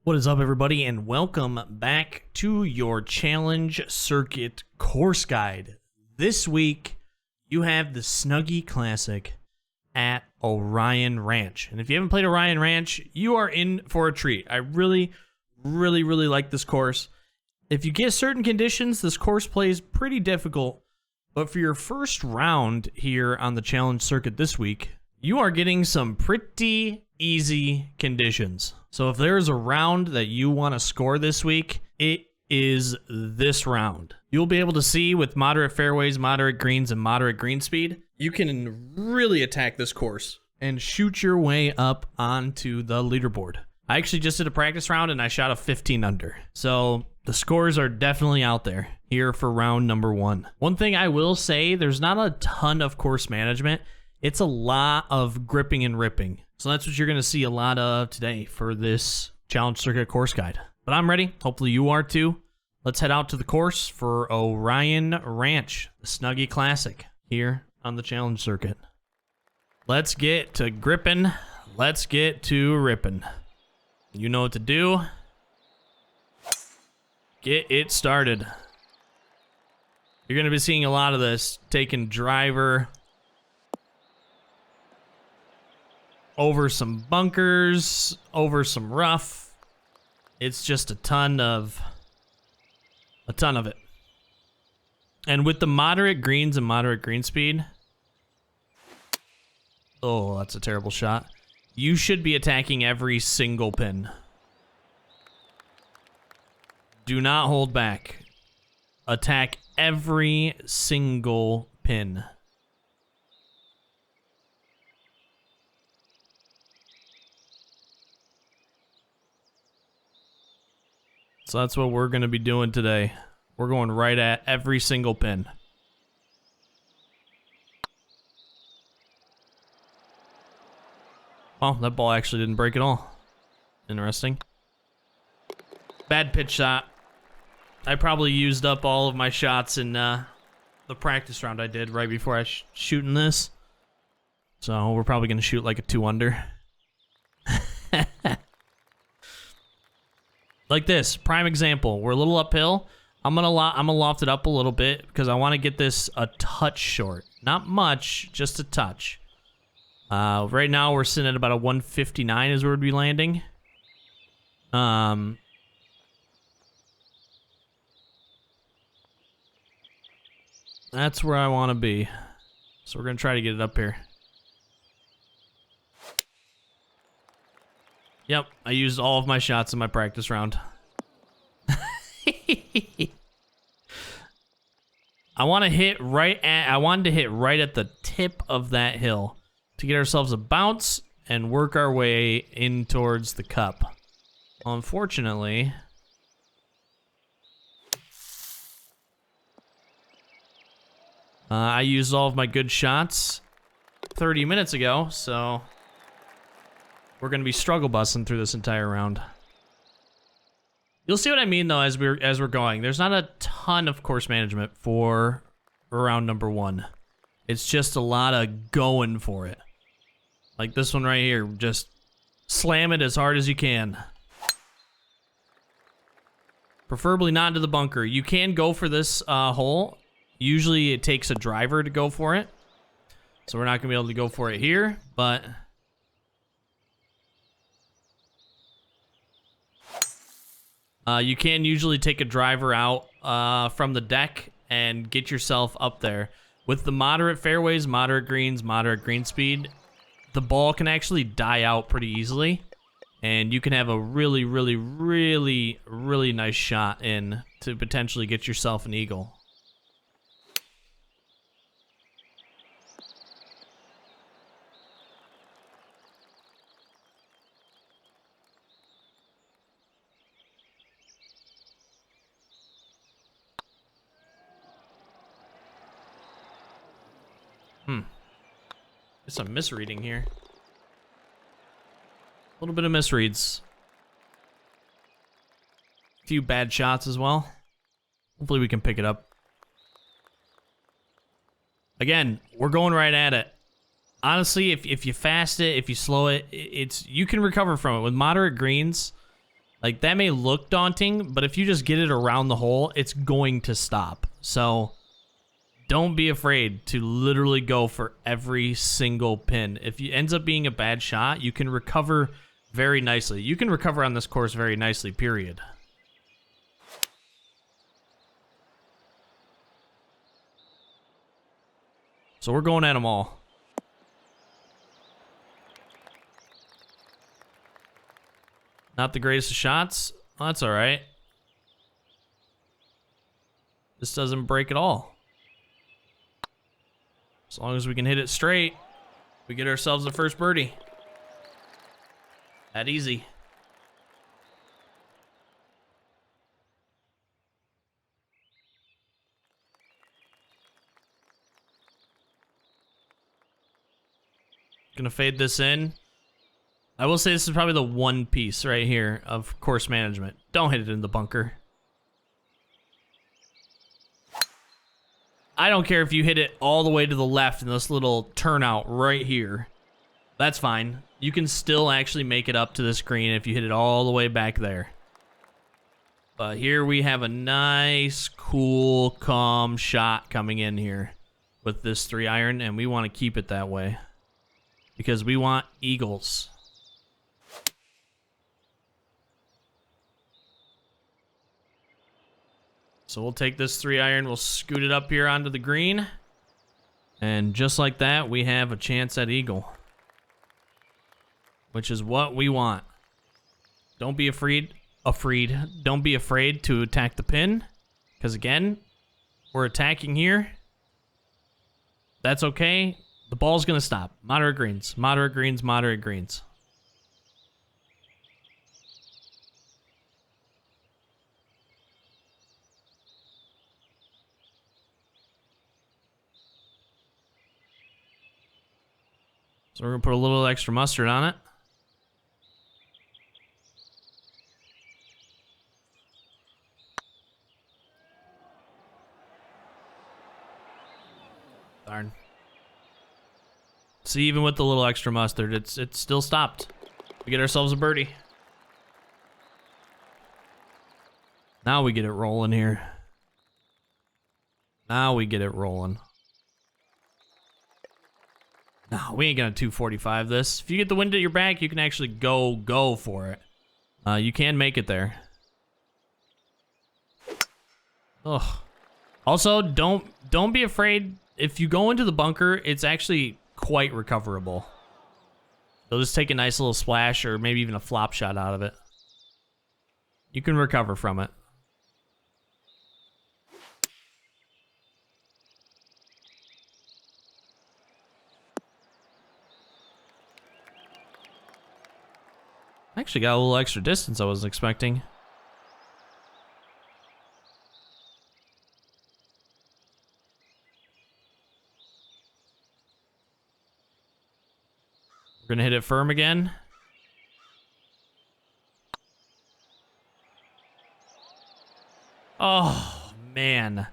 What is up, everybody, and welcome back to your Challenge Circuit course guide. This week, you have the Snuggie Classic at Orion Ranch. And if you haven't played Orion Ranch, you are in for a treat. I really like this course. If you get certain conditions, this course plays pretty difficult. But for your first round here on the Challenge Circuit this week, you are getting some pretty easy conditions. So if there is a round that you want to score this week, it is this round. You'll be able to see with moderate fairways, moderate greens, and moderate green speed, you can really attack this course and shoot your way up onto the leaderboard. I actually just did a practice round and I shot a 15 under. So the scores are definitely out there here for round number one. One thing I will say, there's not a ton of course management. It's a lot of gripping and ripping. So that's what you're going to see a lot of today for this Challenge Circuit course guide. But I'm ready. Hopefully you are too. Let's head out to the course for Orion Ranch, the Snuggie Classic here on the Challenge Circuit. Let's get to gripping. Let's get to ripping. You know what to do. Get it started. You're going to be seeing a lot of this. Taking driver over some bunkers, over some rough. It's just a ton of it. And with the moderate greens and moderate green speed, oh, that's a terrible shot. You should be attacking every single pin. Do not hold back. Attack every single pin. So that's what we're going to be doing today. We're going right at every single pin. Oh, that ball actually didn't break at all. Interesting. Bad pitch shot. I probably used up all of my shots in the practice round I did right before I shooting this. So we're probably going to shoot like a 2 under. Like this, prime example. We're a little uphill. I'm gonna loft it up a little bit because I want to get this a touch short. Not much, just a touch. Right now we're sitting at about a 159 is where we'd be landing. That's where I want to be. So we're gonna try to get it up here. Yep, I used all of my shots in my practice round. I wanted to hit right at the tip of that hill to get ourselves a bounce and work our way in towards the cup. Unfortunately, I used all of my good shots 30 minutes ago, so we're going to be struggle busting through this entire round. You'll see what I mean, though, as we're going. There's not a ton of course management for round number one. It's just a lot of going for it. Like this one right here. Just slam it as hard as you can. Preferably not into the bunker. You can go for this hole. Usually it takes a driver to go for it. So we're not going to be able to go for it here, but you can usually take a driver out from the deck and get yourself up there. With the moderate fairways, moderate greens, moderate green speed, the ball can actually die out pretty easily. And you can have a really nice shot in to potentially get yourself an eagle. There's some misreading here. A little bit of misreads. A few bad shots as well. Hopefully we can pick it up. Again, we're going right at it. Honestly, if you fast it, if you slow it, you can recover from it. With moderate greens, Like, that may look daunting, but if you just get it around the hole, it's going to stop. So don't be afraid to literally go for every single pin. If it ends up being a bad shot, you can recover very nicely. You can recover on this course very nicely, period. So we're going at them all. Not the greatest of shots. Well, that's all right. This doesn't break at all. As long as we can hit it straight, we get ourselves the first birdie. That easy. Gonna fade this in. I will say this is probably the one piece right here of course management. Don't hit it in the bunker. I don't care if you hit it all the way to the left in this little turnout right here. That's fine. You can still actually make it up to this green if you hit it all the way back there. But here we have a nice, cool, calm shot coming in here with this 3-iron, and we want to keep it that way because we want eagles. So we'll take this 3-iron, we'll scoot it up here onto the green, and just like that, we have a chance at eagle, which is what we want. Don't be afraid. Don't be afraid to attack the pin, because again, we're attacking here. That's okay. The ball's gonna stop. Moderate greens, moderate greens, moderate greens. So we're gonna put a little extra mustard on it. Darn. See, even with the little extra mustard, it's still stopped. We get ourselves a birdie. Now we get it rolling here. Now we get it rolling. No, we ain't gonna 245 this. If you get the wind at your back, you can actually go for it. You can make it there. Ugh. Also, don't be afraid. If you go into the bunker, it's actually quite recoverable. You'll just take a nice little splash or maybe even a flop shot out of it. You can recover from it. Actually got a little extra distance I wasn't expecting. We're gonna hit it firm again. Oh, man.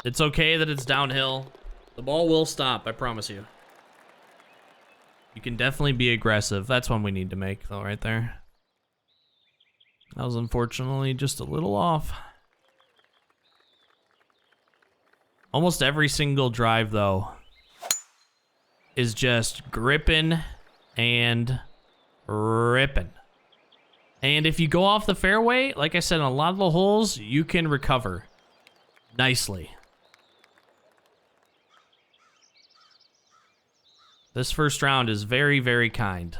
It's okay that it's downhill. The ball will stop, I promise you. You can definitely be aggressive. That's one we need to make, though, right there. That was unfortunately just a little off. Almost every single drive, though, is just gripping and ripping. And if you go off the fairway, like I said, on a lot of the holes, you can recover nicely. This first round is very, very kind.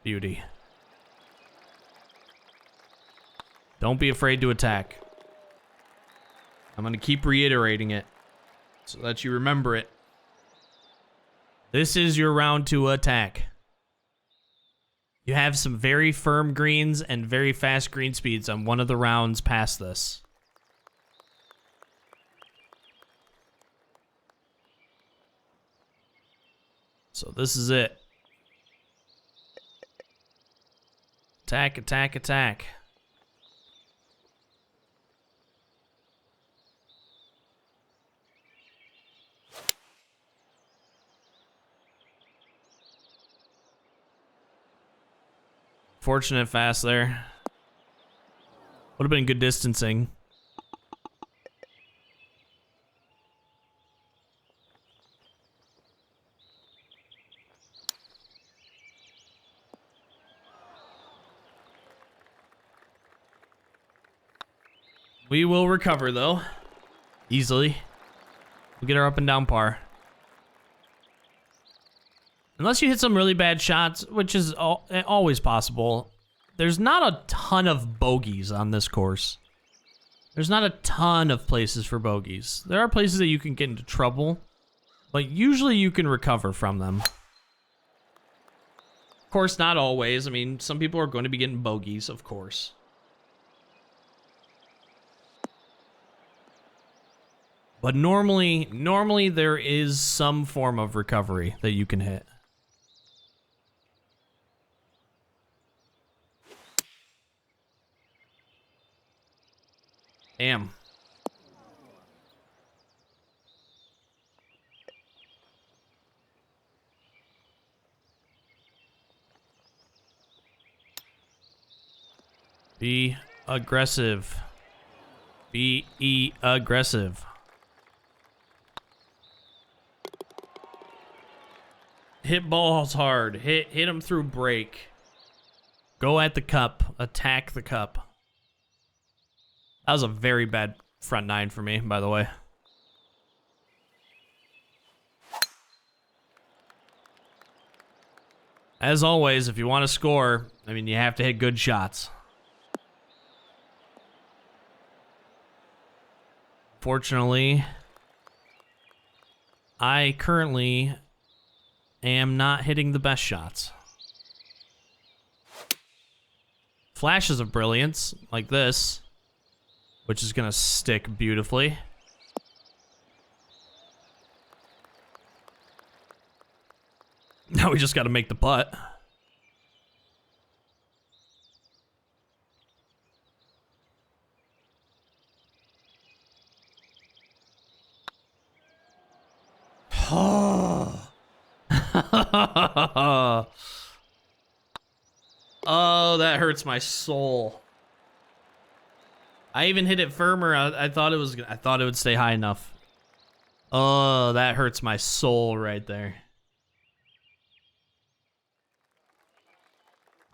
Beauty. Don't be afraid to attack. I'm going to keep reiterating it so that you remember it. This is your round to attack. You have some very firm greens and very fast green speeds on one of the rounds past this. So this is it. Attack, attack, attack. Fortunate fast there. Would have been good distancing. We will recover, though. Easily. We'll get our up and down par. Unless you hit some really bad shots, which is always possible, there's not a ton of bogeys on this course. There's not a ton of places for bogeys. There are places that you can get into trouble, but usually you can recover from them. Of course, not always. I mean, some people are going to be getting bogeys, of course. But normally there is some form of recovery that you can hit. Damn. Be aggressive. Be aggressive. Hit balls hard. Hit them through break. Go at the cup. Attack the cup. That was a very bad front nine for me, by the way. As always, if you want to score, I mean, you have to hit good shots. Fortunately, I currently am not hitting the best shots. Flashes of brilliance, like this, which is gonna stick beautifully. Now we just gotta make the putt. Oh, that hurts my soul. I even hit it firmer. I thought it would stay high enough. Oh, that hurts my soul right there.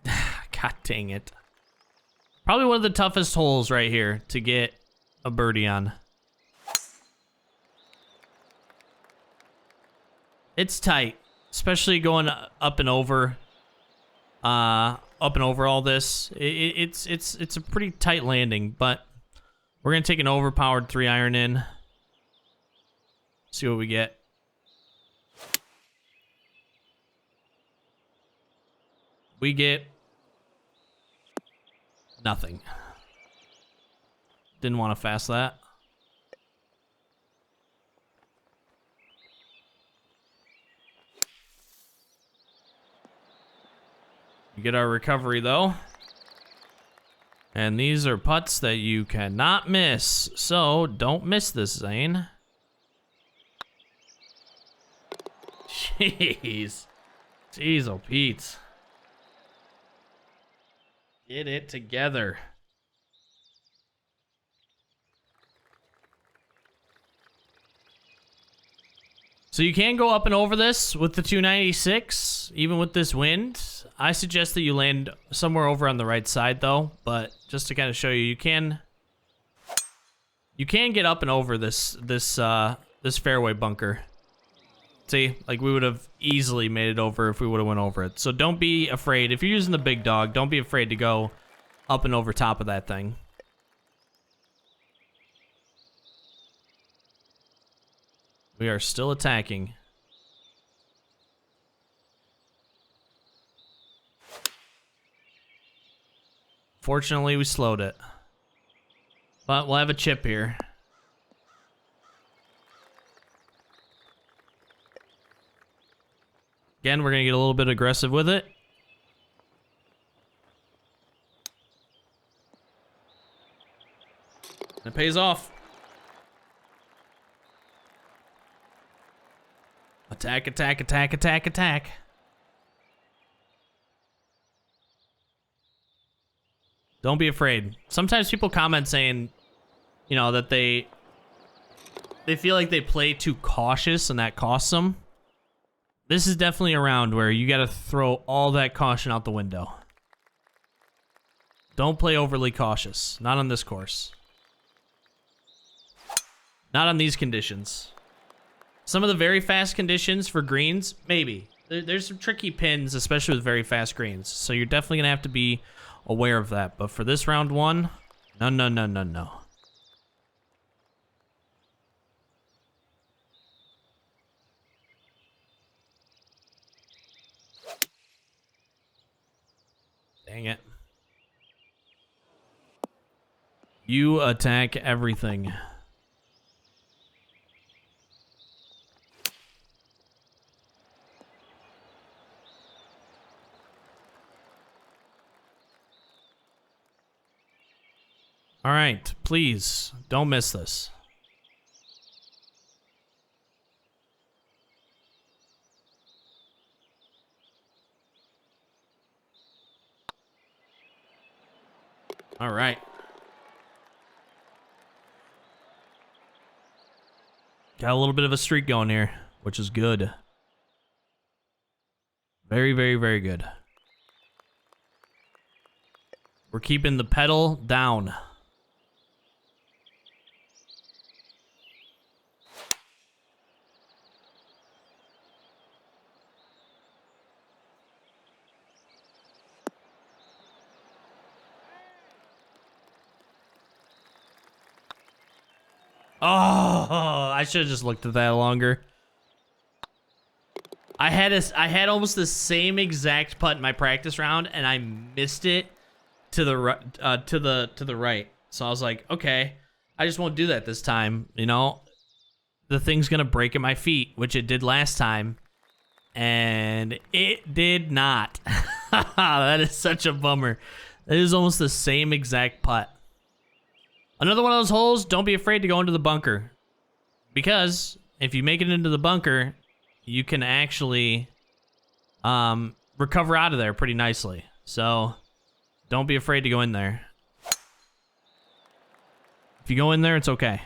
God dang it. Probably one of the toughest holes right here to get a birdie on. It's tight, especially going up and over all this. It's a pretty tight landing, but we're gonna take an overpowered 3-iron in. See what we get. We get nothing. Didn't want to fast that. We get our recovery though. And these are putts that you cannot miss. So don't miss this, Zane. Jeez. Jeez, oh Pete. Get it together. So you can go up and over this with the 296, even with this wind. I suggest that you land somewhere over on the right side though, but just to kind of show you, you can get up and over this fairway bunker. See, like we would have easily made it over if we would have went over it. So don't be afraid. If you're using the big dog, don't be afraid to go up and over top of that thing. We are still attacking. Fortunately, we slowed it. But we'll have a chip here. Again, we're going to get a little bit aggressive with it. It pays off. Attack, attack, attack, attack, attack. Don't be afraid. Sometimes people comment saying, you know, that they feel like they play too cautious and that costs them. This is definitely a round where you got to throw all that caution out the window. Don't play overly cautious. Not on this course. Not on these conditions. Some of the very fast conditions for greens, maybe. There's some tricky pins, especially with very fast greens. So you're definitely going to have to be aware of that. But for this round one, no, no, no, no, no. Dang it. You attack everything. All right, please don't miss this. All right. Got a little bit of a streak going here, which is good. Very, very, very good. We're keeping the pedal down. Oh, I should have just looked at that longer. I had almost the same exact putt in my practice round, and I missed it to the right. So I was like, okay, I just won't do that this time. You know, the thing's gonna break at my feet, which it did last time, and it did not. That is such a bummer. It is almost the same exact putt. Another one of those holes, don't be afraid to go into the bunker. Because if you make it into the bunker, you can actually recover out of there pretty nicely. So don't be afraid to go in there. If you go in there, it's okay.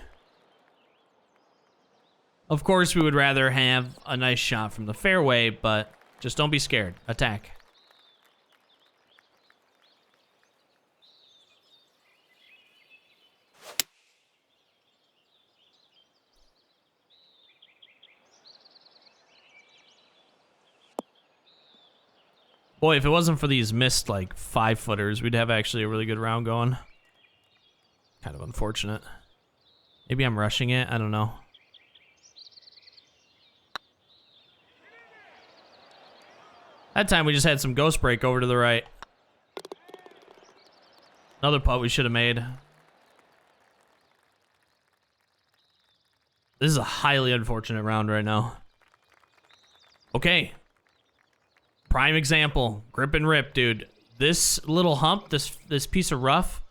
Of course, we would rather have a nice shot from the fairway, but just don't be scared. Attack. Boy, if it wasn't for these missed, like, 5-footers, we'd have actually a really good round going. Kind of unfortunate. Maybe I'm rushing it. I don't know. That time we just had some ghost break over to the right. Another putt we should have made. This is a highly unfortunate round right now. Okay. Prime example, grip and rip, dude. This little hump, this piece of rough,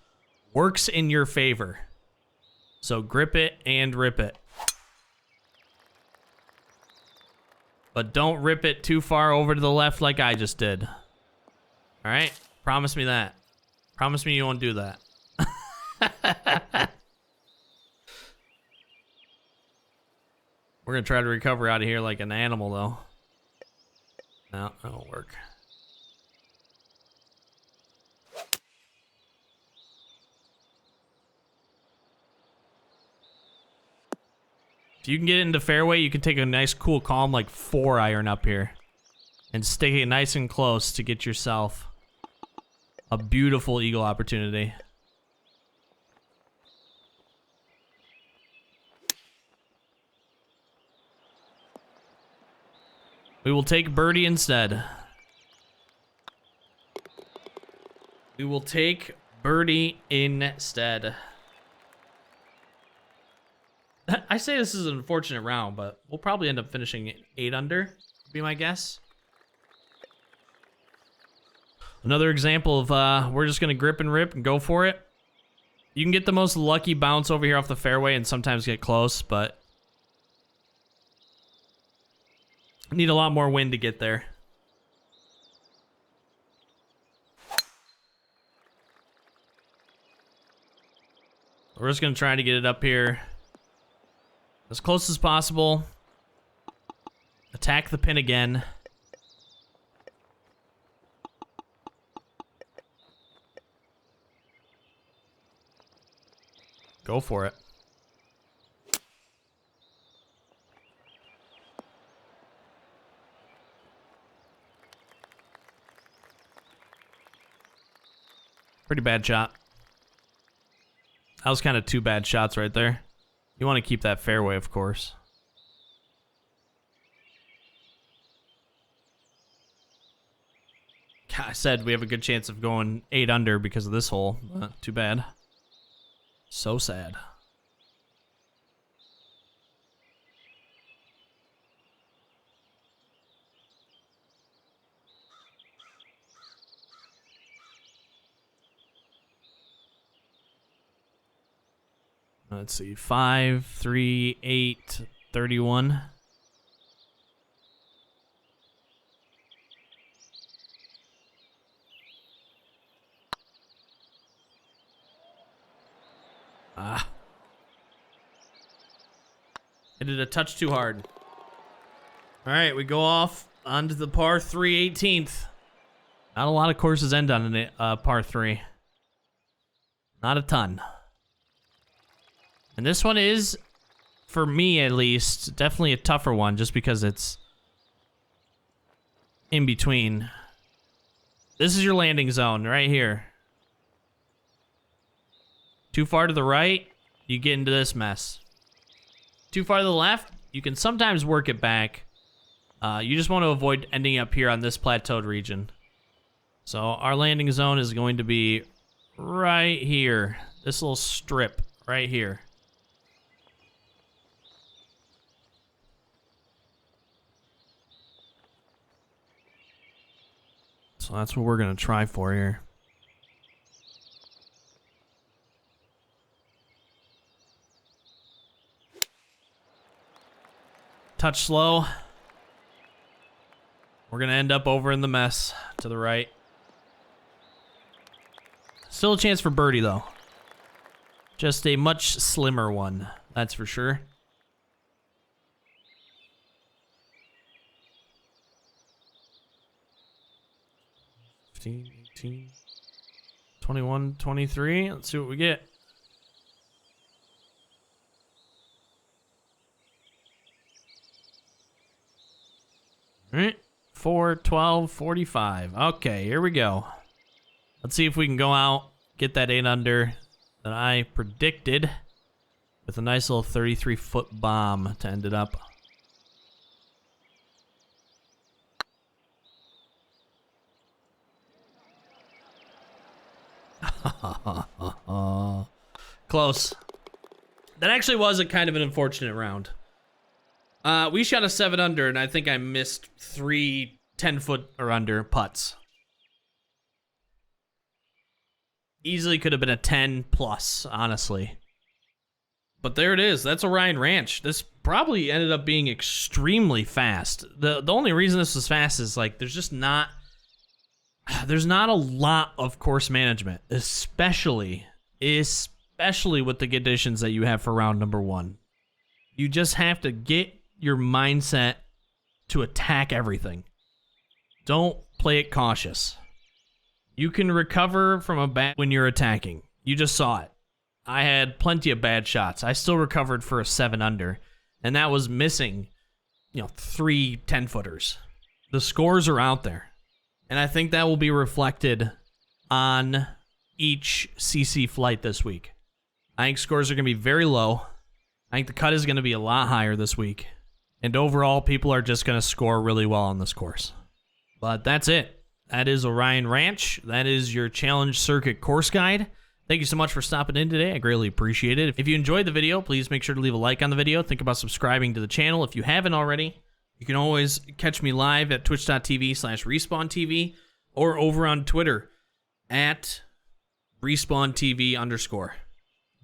works in your favor. So grip it and rip it. But don't rip it too far over to the left like I just did. All right? Promise me that. Promise me you won't do that. We're gonna try to recover out of here like an animal, though. No, that won't work. If you can get into fairway, you can take a nice, cool, calm, like 4-iron up here. And stick it nice and close to get yourself a beautiful eagle opportunity. We will take birdie instead. We will take birdie instead. I say this is an unfortunate round, but we'll probably end up finishing 8 under, would be my guess. Another example of we're just going to grip and rip and go for it. You can get the most lucky bounce over here off the fairway and sometimes get close, but need a lot more wind to get there. We're just going to try to get it up here as close as possible. Attack the pin again. Go for it. Pretty bad shot. That was kind of two bad shots right there. You want to keep that fairway, of course. I said we have a good chance of going 8 under because of this hole, but too bad. So sad. Let's see, 5, 3, 8, 31. Hit it a touch too hard. All right, we go off onto the par 3 18th. Not a lot of courses end on a par 3. Not a ton. And this one is, for me at least, definitely a tougher one just because it's in between. This is your landing zone right here. Too far to the right, you get into this mess. Too far to the left, you can sometimes work it back. You just want to avoid ending up here on this plateaued region. So our landing zone is going to be right here. This little strip right here. So that's what we're going to try for here. Touch slow. We're going to end up over in the mess to the right. Still a chance for birdie, though. Just a much slimmer one, that's for sure. $15, $18, $21, $23. Let's see what we get. All right, 4, 12, 45. Okay, here we go. Let's see if we can go out, get that 8 under that I predicted with a nice little 33-foot bomb to end it up. Close. That actually was a kind of an unfortunate round. We shot a 7 under, and I think I missed 3 10-foot or under putts. Easily could have been a 10 plus, honestly. But there it is. That's Orion Ranch. This probably ended up being extremely fast. The only reason this was fast is like there's not a lot of course management, especially with the conditions that you have for round number 1. You just have to get your mindset to attack everything. Don't play it cautious. You can recover from a bad when you're attacking. You just saw it. I had plenty of bad shots. I still recovered for a 7 under, and that was missing, 3 10-footers. The scores are out there, and I think that will be reflected on each CC flight this week. I think scores are going to be very low. I think the cut is going to be a lot higher this week. And overall, people are just going to score really well on this course. But that's it. That is Orion Ranch. That is your Challenge Circuit course guide. Thank you so much for stopping in today. I greatly appreciate it. If you enjoyed the video, please make sure to leave a like on the video. Think about subscribing to the channel if you haven't already. You can always catch me live at twitch.tv/respawntv or over on Twitter at respawntv_.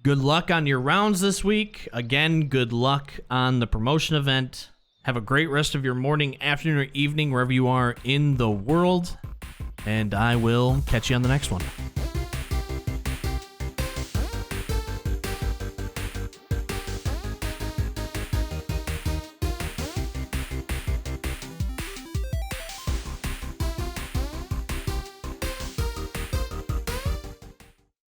Good luck on your rounds this week. Again, good luck on the promotion event. Have a great rest of your morning, afternoon, or evening, wherever you are in the world. And I will catch you on the next one.